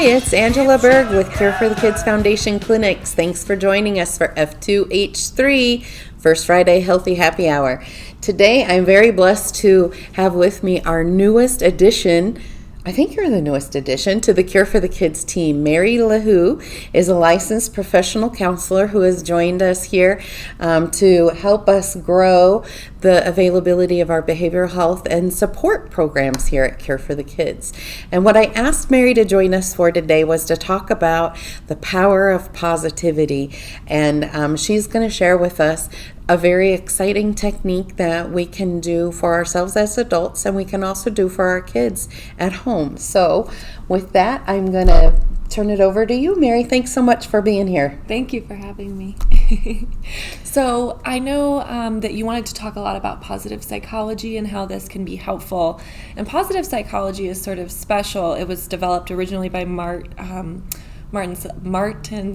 it's Angela Berg with Cure for the Kids Foundation Clinics. Thanks for joining us for F2H3, First Friday Healthy Happy Hour. Today, I'm very blessed to have with me our newest addition. I think you're the newest addition to the Cure for the Kids team. Mary LaHoo is a licensed professional counselor who has joined us here to help us grow the availability of our behavioral health and support programs here at Cure for the Kids. And what I asked Mary to join us for today was to talk about the power of positivity. And she's going to share with us a very exciting technique that we can do for ourselves as adults, and we can also do for our kids at home. So with that, I'm going to turn it over to you, Mary. Thanks so much for being here. Thank you for having me. So I know that you wanted to talk a lot about positive psychology and how this can be helpful. And positive psychology is sort of special. It was developed originally by Martin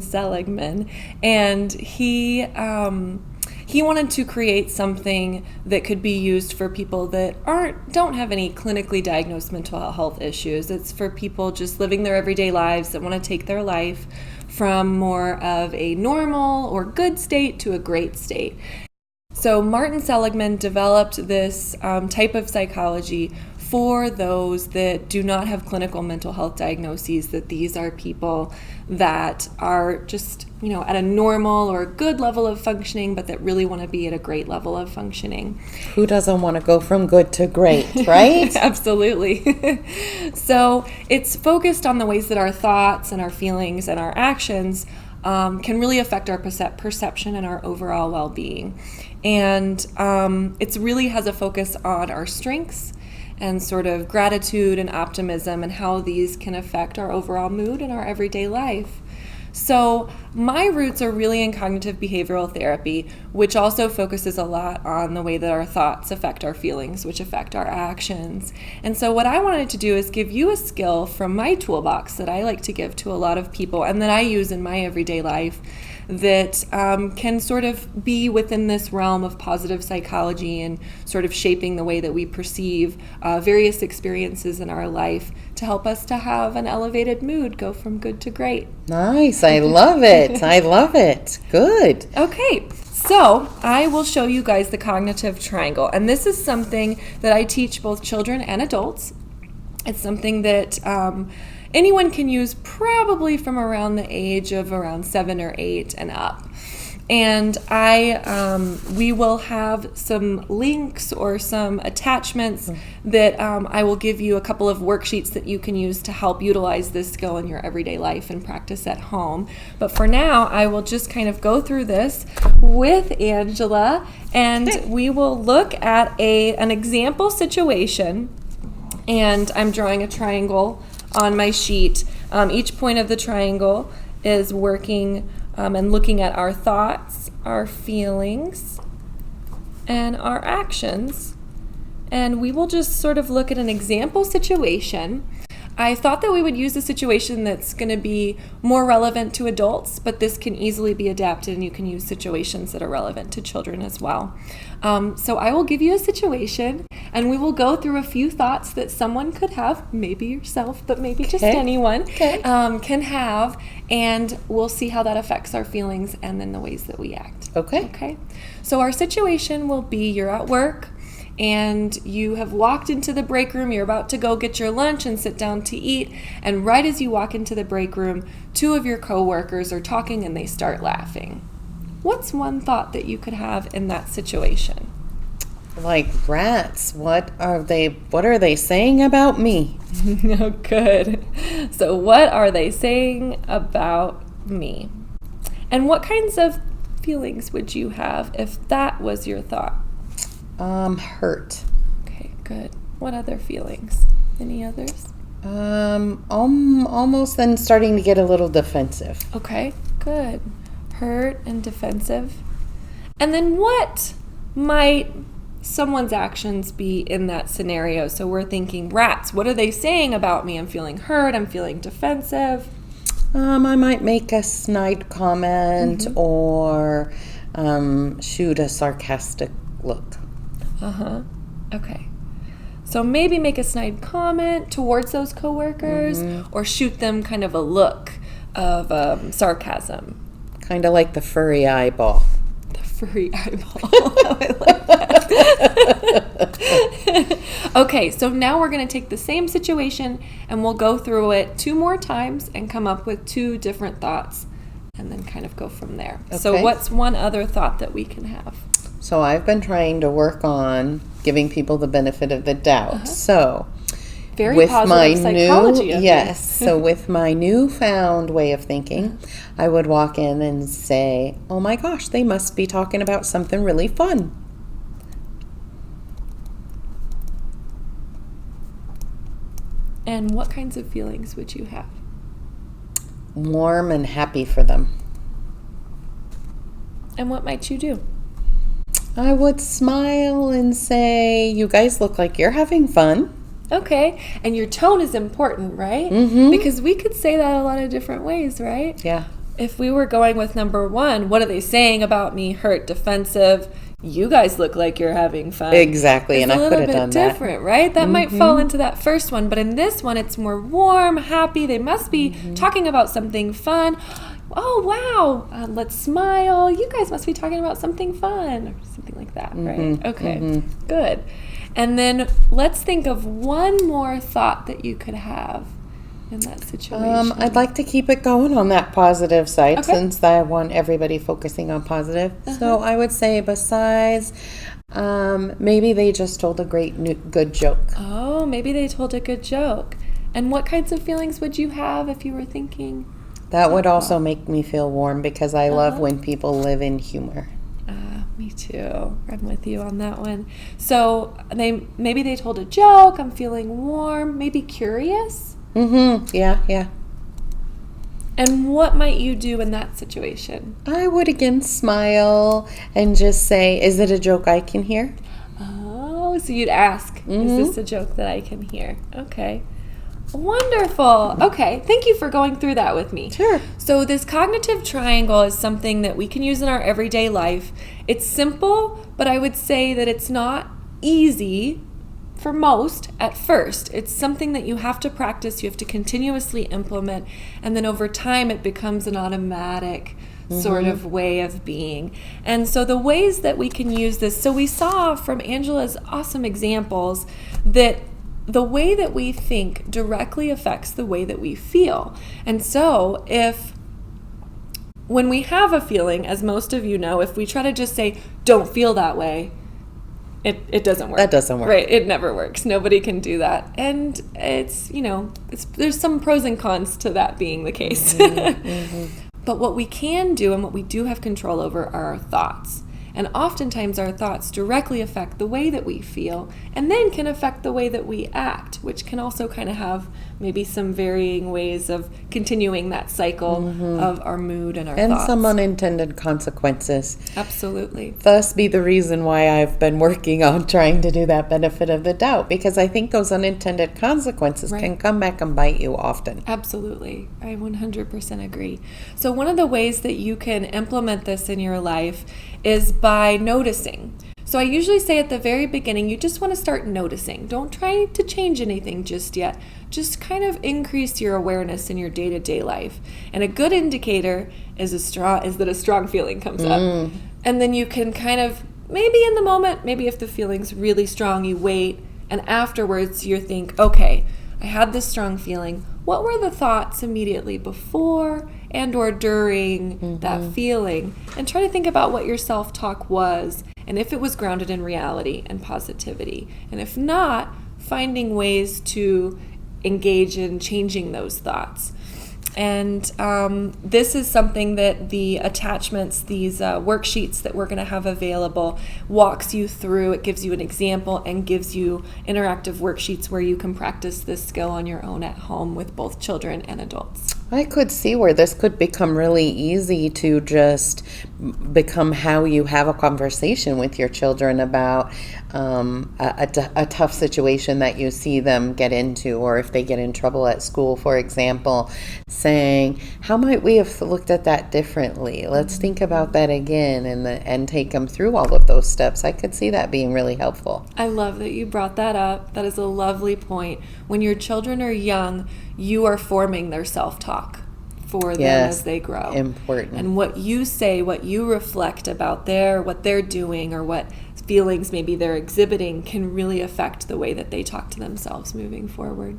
Seligman, and he wanted to create something that could be used for people that don't have any clinically diagnosed mental health issues. It's for people just living their everyday lives that want to take their life from more of a normal or good state to a great state. So Martin Seligman developed this type of psychology for those that do not have clinical mental health diagnoses, that these are people that are just, at a normal or a good level of functioning, but that really want to be at a great level of functioning. Who doesn't want to go from good to great, right? Absolutely. So it's focused on the ways that our thoughts and our feelings and our actions can really affect our perception and our overall well-being. And it really has a focus on our strengths and sort of gratitude and optimism and how these can affect our overall mood and our everyday life. So my roots are really in cognitive behavioral therapy, which also focuses a lot on the way that our thoughts affect our feelings, which affect our actions. And so what I wanted to do is give you a skill from my toolbox that I like to give to a lot of people and that I use in my everyday life that can sort of be within this realm of positive psychology and sort of shaping the way that we perceive various experiences in our life to help us to have an elevated mood, go from good to great. Nice. I love it. I love it. Good. Okay. So I will show you guys the cognitive triangle. And this is something that I teach both children and adults. It's something that anyone can use probably from around the age of around 7 or 8 and up. And we will have some links or some attachments that I will give you a couple of worksheets that you can use to help utilize this skill in your everyday life and practice at home. But for now, I will just kind of go through this with Angela, and we will look at an example situation. And I'm drawing a triangle on my sheet. Each point of the triangle is working and looking at our thoughts, our feelings, and our actions. And we will just sort of look at an example situation. I thought that we would use a situation that's going to be more relevant to adults, but this can easily be adapted, and you can use situations that are relevant to children as well. So I will give you a situation, and we will go through a few thoughts that someone could have, maybe yourself, but maybe just anyone, can have, and we'll see how that affects our feelings and then the ways that we act. Okay. So our situation will be you're at work, and you have walked into the break room, you're about to go get your lunch and sit down to eat, and right as you walk into the break room, 2 of your coworkers are talking and they start laughing. What's one thought that you could have in that situation? Like rats, what are they saying about me? Oh, good. So what are they saying about me? And what kinds of feelings would you have if that was your thought? Hurt. Okay, good. What other feelings? Any others? Almost then starting to get a little defensive. Okay, good. Hurt and defensive. And then what might someone's actions be in that scenario? So we're thinking rats. What are they saying about me? I'm feeling hurt. I'm feeling defensive. I might make a snide comment or shoot a sarcastic look. Okay. So maybe make a snide comment towards those coworkers or shoot them kind of a look of sarcasm. Kind of like the furry eyeball. The furry eyeball. I like that. Okay, so now we're going to take the same situation and we'll go through it 2 more times and come up with 2 different thoughts and then kind of go from there. Okay. So what's one other thought that we can have? So I've been trying to work on giving people the benefit of the doubt. So very with positive psychology. So with my newfound way of thinking, I would walk in and say, "Oh my gosh, they must be talking about something really fun." And what kinds of feelings would you have? Warm and happy for them. And what might you do? I would smile and say, "You guys look like you're having fun." Okay. And your tone is important, right? Mm-hmm. Because we could say that a lot of different ways, right? Yeah. If we were going with number 1, what are they saying about me? Hurt, defensive. You guys look like you're having fun. Exactly. It's and I could have done that. A little bit different, right? That might fall into that first one. But in this one, it's more warm, happy. They must be talking about something fun. Oh, wow. Let's smile. You guys must be talking about something fun. Or something like that, right? Okay. Good. And then let's think of one more thought that you could have in that situation. I'd like to keep it going on that positive side since I want everybody focusing on positive. So I would say besides, maybe they just told a good joke. Oh, maybe they told a good joke. And what kinds of feelings would you have if you were thinking? That would also make me feel warm because I love when people live in humor. Me too. I'm with you on that one. So maybe they told a joke. I'm feeling warm. Maybe curious. Yeah. And what might you do in that situation? I would again smile and just say, "Is it a joke I can hear?" Oh, so you'd ask, "Is this a joke that I can hear?" Okay. Wonderful. Okay. Thank you for going through that with me. Sure. So this cognitive triangle is something that we can use in our everyday life. It's simple, but I would say that it's not easy for most at first. It's something that you have to practice, you have to continuously implement, and then over time it becomes an automatic sort of way of being. And so the ways that we can use this, so we saw from Angela's awesome examples that the way that we think directly affects the way that we feel. And so when we have a feeling, as most of you know, if we try to just say, "Don't feel that way," it doesn't work. That doesn't work. Right, it never works. Nobody can do that. And there's some pros and cons to that being the case. But what we can do and what we do have control over are our thoughts. And oftentimes our thoughts directly affect the way that we feel and then can affect the way that we act, which can also kind of have maybe some varying ways of continuing that cycle of our mood and our thoughts. And some unintended consequences. Absolutely. Thus be the reason why I've been working on trying to do that benefit of the doubt, because I think those unintended consequences can come back and bite you often. Absolutely. I 100% agree. So one of the ways that you can implement this in your life is by noticing. So I usually say at the very beginning, you just want to start noticing. Don't try to change anything just yet. Just kind of increase your awareness in your day-to-day life. And a good indicator is that a strong feeling comes up. And then you can kind of, maybe in the moment, maybe if the feeling's really strong, you wait. And afterwards you think, okay, I had this strong feeling. What were the thoughts immediately before and or during that feeling? And try to think about what your self-talk was and if it was grounded in reality and positivity. And if not, finding ways to engage in changing those thoughts. And this is something that the attachments, these worksheets that we're going to have available, walks you through. It gives you an example and gives you interactive worksheets where you can practice this skill on your own at home with both children and adults. I could see where this could become really easy to just become how you have a conversation with your children about a tough situation that you see them get into, or if they get in trouble at school, for example, saying, how might we have looked at that differently? Let's think about that again, and take them through all of those steps. I could see that being really helpful. I love that you brought that up. That is a lovely point. When your children are young, you are forming their self-talk for them as they grow. Important. And what you say, what you reflect about what they're doing, or what feelings maybe they're exhibiting, can really affect the way that they talk to themselves moving forward.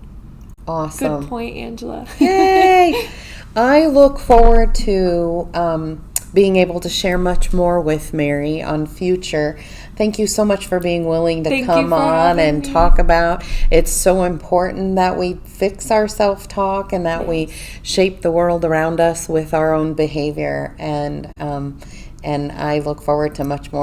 Awesome. Good point, Angela. Yay! I look forward to being able to share much more with Mary on future. Thank you so much for being willing to come on and talk about. It's so important that we fix our self-talk, and that we shape the world around us with our own behavior. And I look forward to much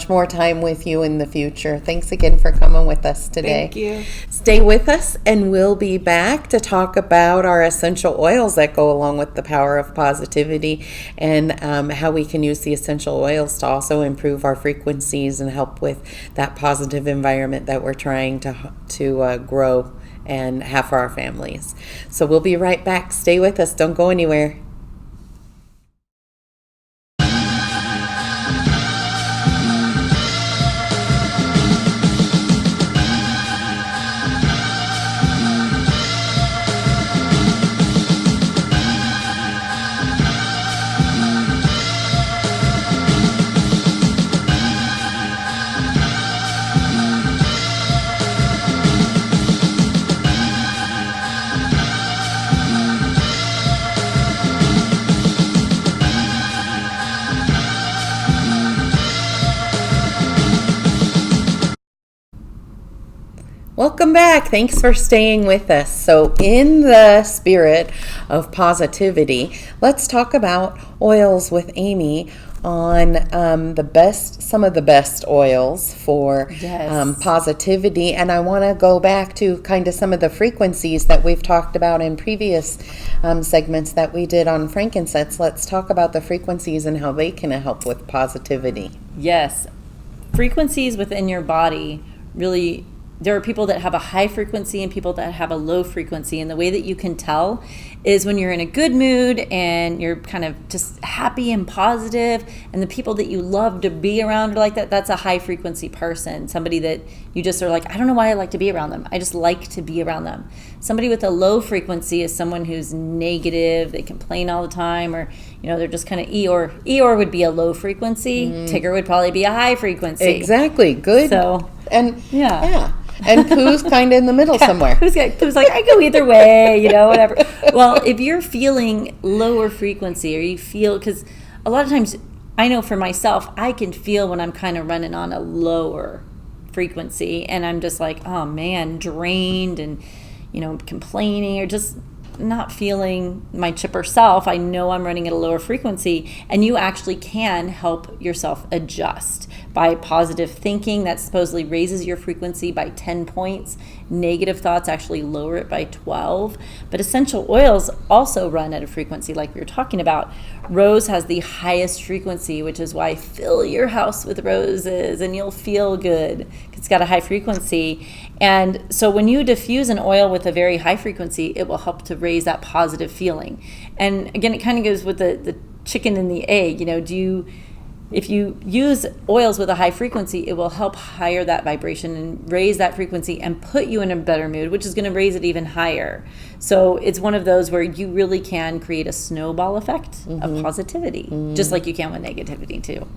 more time with you in the future. Thanks again for coming with us today. Thank you. Stay with us, and we'll be back to talk about our essential oils that go along with the power of positivity, and how we can use the essential oils to also improve our frequencies and help with that positive environment that we're trying to grow and have for our families. So we'll be right back. Stay with us. Don't go anywhere. Welcome back. Thanks for staying with us. So in the spirit of positivity, let's talk about oils with Amy on some of the best oils for positivity. And I want to go back to kind of some of the frequencies that we've talked about in previous segments that we did on frankincense. Let's talk about the frequencies and how they can help with positivity. Yes. Frequencies within your body really... There are people that have a high frequency and people that have a low frequency. And the way that you can tell is when you're in a good mood and you're kind of just happy and positive, and the people that you love to be around are like that, that's a high frequency person. Somebody that you just are like, I don't know why I like to be around them. I just like to be around them. Somebody with a low frequency is someone who's negative. They complain all the time, or, they're just kind of Eeyore. Eeyore would be a low frequency. Tigger would probably be a high frequency. Exactly. Good. So, and yeah. And Pooh's kind of in the middle somewhere. Pooh's like, I go either way, whatever. Well, if you're feeling lower frequency, or you feel, because a lot of times, I know for myself, I can feel when I'm kind of running on a lower frequency, and I'm just like, oh man, drained, and, complaining, or just not feeling my chipper self. I know I'm running at a lower frequency, and you actually can help yourself adjust by positive thinking. That supposedly raises your frequency by 10 points. Negative thoughts actually lower it by 12. But essential oils also run at a frequency like we were talking about. Rose has the highest frequency, which is why fill your house with roses and you'll feel good. It's got a high frequency. And so when you diffuse an oil with a very high frequency, it will help to raise that positive feeling. And again, it kind of goes with the chicken and the egg. If you use oils with a high frequency, it will help higher that vibration and raise that frequency and put you in a better mood, which is going to raise it even higher. So it's one of those where you really can create a snowball effect of positivity, just like you can with negativity too.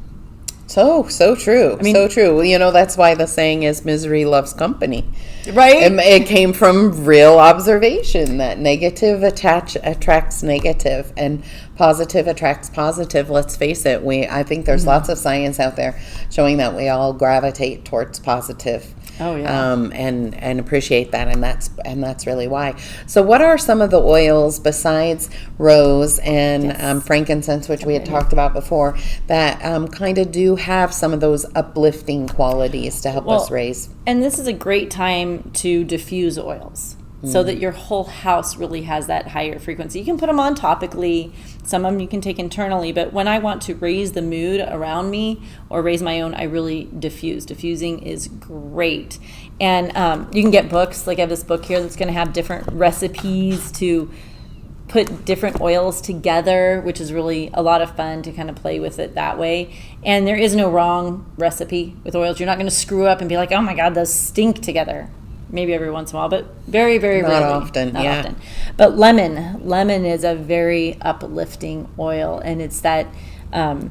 So true. So true. That's why the saying is misery loves company. Right? It came from real observation that negative attracts negative, and positive attracts positive. Let's face it. I think there's lots of science out there showing that we all gravitate towards positive. Oh yeah. And appreciate that, and that's really why. So what are some of the oils besides rose and frankincense, which we had talked about before, that kind of do have some of those uplifting qualities to help us raise? And this is a great time to diffuse oils. so that your whole house really has that higher frequency. You can put them on topically. Some of them you can take internally. But when I want to raise the mood around me or raise my own, I really diffuse. Diffusing is great. And you can get books. Like I have this book here that's going to have different recipes to put different oils together, which is really a lot of fun to kind of play with it that way. And there is no wrong recipe with oils. You're not going to screw up and be like, oh my God, those stink together. Maybe every once in a while, but very, very Not rarely. often, Not yeah. often. But lemon is a very uplifting oil, and it's that, don't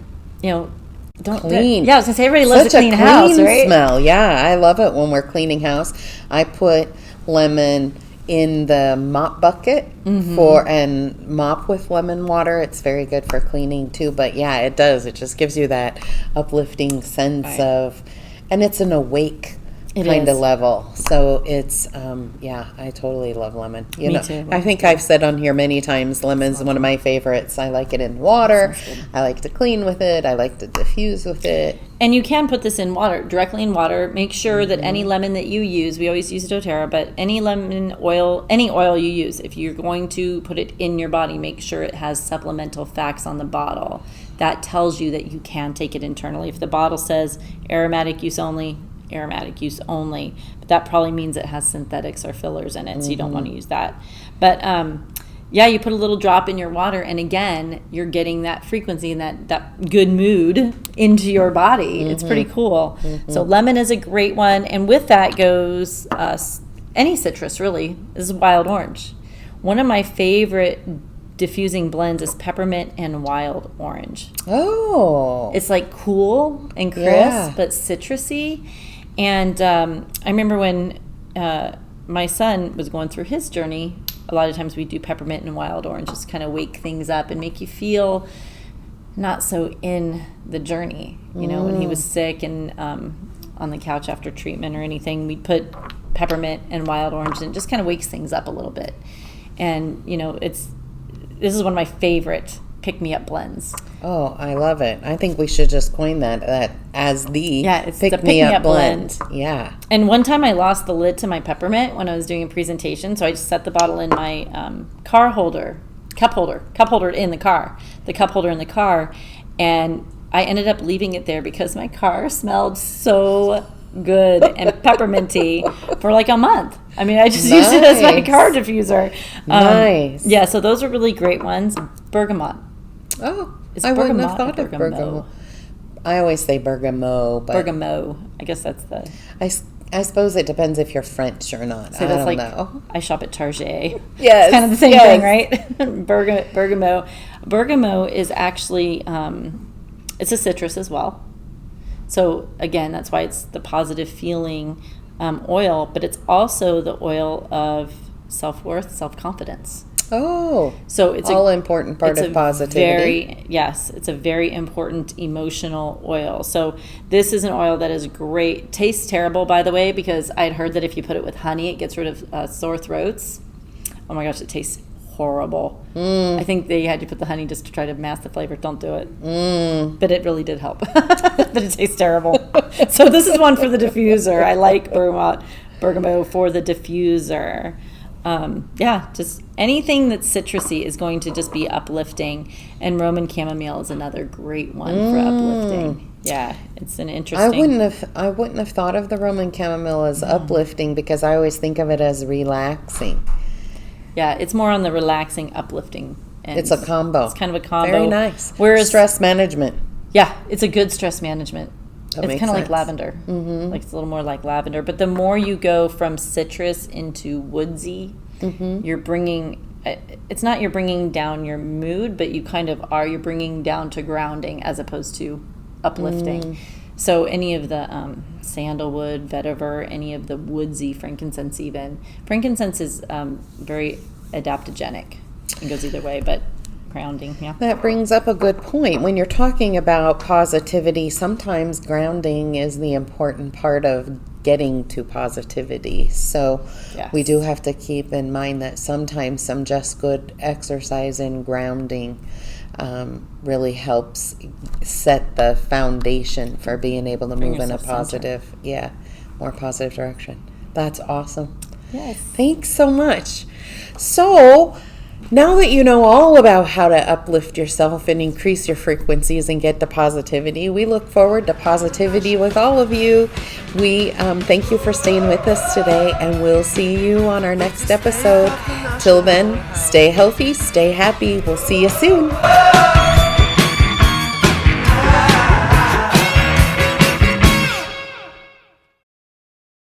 Clean. Yeah, I was gonna say everybody loves Such a clean house, right? smell. Yeah, I love it when we're cleaning house. I put lemon in the mop bucket and mop with lemon water. It's very good for cleaning too. But yeah, it does. It just gives you that uplifting sense of, and it's an awake kind of level. So it's I totally love lemon. Me too. I think I've said on here many times lemon's one of my favorites. I like it in water. I like to clean with it. I like to diffuse with it. And you can put this in water, directly in water. Make sure that any lemon that you use, we always use doTERRA, but any lemon oil, any oil you use, if you're going to put it in your body, make sure it has supplemental facts on the bottle. That tells you that you can take it internally. If the bottle says aromatic use only, but that probably means it has synthetics or fillers in it, so you don't want to use that. But you put a little drop in your water, and again, you're getting that frequency and that good mood into your body. It's pretty cool. So lemon is a great one, and with that goes any citrus, really. This is wild orange. One of my favorite diffusing blends is peppermint and wild orange. Oh. It's like cool and crisp, but citrusy. And I remember when my son was going through his journey, a lot of times we do peppermint and wild orange, just kind of wake things up and make you feel not so in the journey. When he was sick and on the couch after treatment or anything, we'd put peppermint and wild orange, and it just kind of wakes things up a little bit. And, this is one of my favorite pick-me-up blends. Oh, I love it. I think we should just coin that as the it's the pick-me-up blend. Yeah. And one time I lost the lid to my peppermint when I was doing a presentation, so I just set the bottle in my cup holder in the car, and I ended up leaving it there because my car smelled so good and pepperminty for like a month. I mean, I just used it as my car diffuser. Nice. Yeah, so those are really great ones. Bergamot. Oh, Is I wouldn't bergamot have thought or of bergamot. I always say bergamot, but Bergamot. I guess that's the... I suppose it depends if you're French or not. So I that's don't like, know. I shop at Target. Yes. It's kind of the same thing, right? Bergamot. Bergamot is actually, it's a citrus as well. So again, that's why it's the positive feeling oil, but it's also the oil of self-worth, self-confidence. Oh, so it's all important part of positivity. It's a very important emotional oil. So this is an oil that is great. Tastes terrible, by the way, because I'd heard that if you put it with honey, it gets rid of sore throats. Oh my gosh, it tastes horrible. I think they had to put the honey just to try to mask the flavor. Don't do it. But it really did help. But it tastes terrible. So this is one for the diffuser. I like bergamot for the diffuser. Just anything that's citrusy is going to just be uplifting, and Roman chamomile is another great one for uplifting. Yeah, it's an interesting. I wouldn't have thought of the Roman chamomile as uplifting because I always think of it as relaxing. Yeah, it's more on the relaxing, uplifting end. It's a combo. It's kind of a combo. Very nice. Whereas stress management. Yeah, it's a good stress management. That it's makes kind of like sense. lavender. Like it's a little more like lavender. But the more you go from citrus into woodsy, you're bringing. It's not you're bringing down your mood, but you kind of are. You're bringing down to grounding as opposed to uplifting. So any of the sandalwood, vetiver, any of the woodsy, frankincense even. Frankincense is very adaptogenic. It goes either way, but grounding, yeah. That brings up a good point. When you're talking about positivity, sometimes grounding is the important part of getting to positivity. So we do have to keep in mind that sometimes some just good exercise and grounding really helps set the foundation for being able to move in a positive, more positive direction. That's awesome. Yes. Thanks so much. So, now that you know all about how to uplift yourself and increase your frequencies and get the positivity, we look forward to positivity with all of you. We thank you for staying with us today, and we'll see you on our next episode. Till then, stay healthy, stay happy. We'll see you soon.